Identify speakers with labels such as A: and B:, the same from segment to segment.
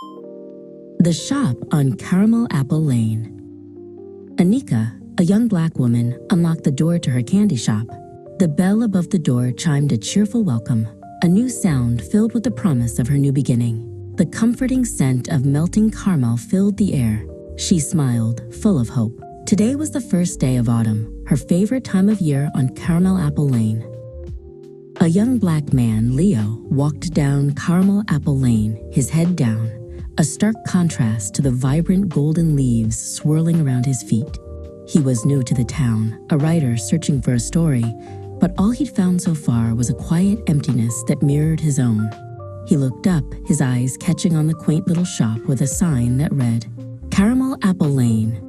A: The shop on Caramel Apple Lane. Anika, a young black woman, unlocked the door to her candy shop. The bell above the door chimed a cheerful welcome, a new sound filled with the promise of her new beginning. The comforting scent of melting caramel filled the air. She smiled, full of hope. Today was the first day of autumn, her favorite time of year on Caramel Apple Lane. A young black man, Leo, walked down Caramel Apple Lane, his head down, a stark contrast to the vibrant golden leaves swirling around his feet. He was new to the town, a writer searching for a story, but all he'd found so far was a quiet emptiness that mirrored his own. He looked up, his eyes catching on the quaint little shop with a sign that read, Caramel Apple Lane.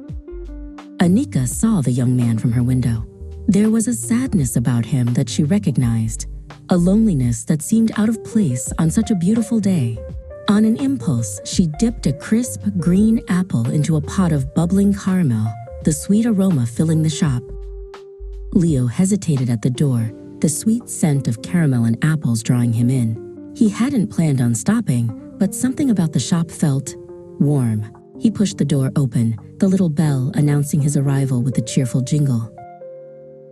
A: Anika saw the young man from her window. There was a sadness about him that she recognized, a loneliness that seemed out of place on such a beautiful day. On an impulse, she dipped a crisp, green apple into a pot of bubbling caramel, the sweet aroma filling the shop. Leo hesitated at the door, the sweet scent of caramel and apples drawing him in. He hadn't planned on stopping, but something about the shop felt warm. He pushed the door open, the little bell announcing his arrival with a cheerful jingle.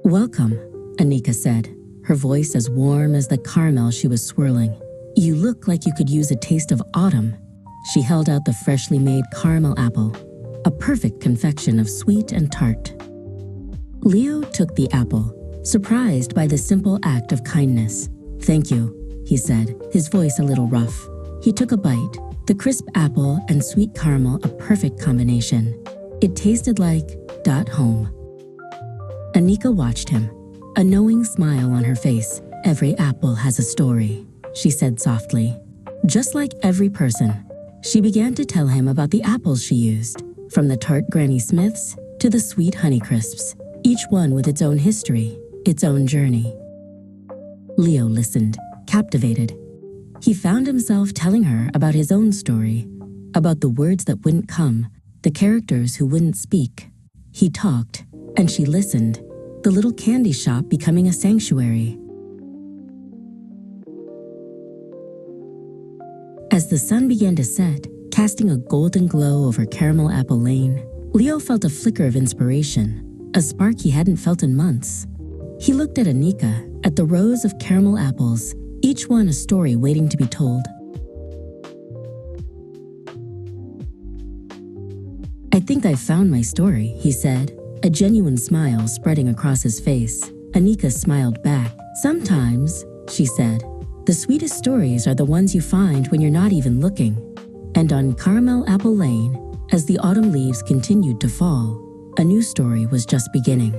A: Welcome, Anika said, her voice as warm as the caramel she was swirling. You look like you could use a taste of autumn. She held out the freshly made caramel apple, a perfect confection of sweet and tart. Leo took the apple, surprised by the simple act of kindness. Thank you, he said, his voice a little rough. He took a bite, the crisp apple and sweet caramel a perfect combination. It tasted like home. Anika watched him, a knowing smile on her face. Every apple has a story, she said softly. Just like every person. She began to tell him about the apples she used, from the tart Granny Smiths to the sweet Honeycrisps, each one with its own history, its own journey. Leo listened, captivated. He found himself telling her about his own story, about the words that wouldn't come, the characters who wouldn't speak. He talked, and she listened, the little candy shop becoming a sanctuary. As the sun began to set, casting a golden glow over Caramel Apple Lane, Leo felt a flicker of inspiration, a spark he hadn't felt in months. He looked at Anika, at the rows of caramel apples, each one a story waiting to be told. I think I've found my story, he said, a genuine smile spreading across his face. Anika smiled back. Sometimes, she said, the sweetest stories are the ones you find when you're not even looking. And on Caramel Apple Lane, as the autumn leaves continued to fall, a new story was just beginning.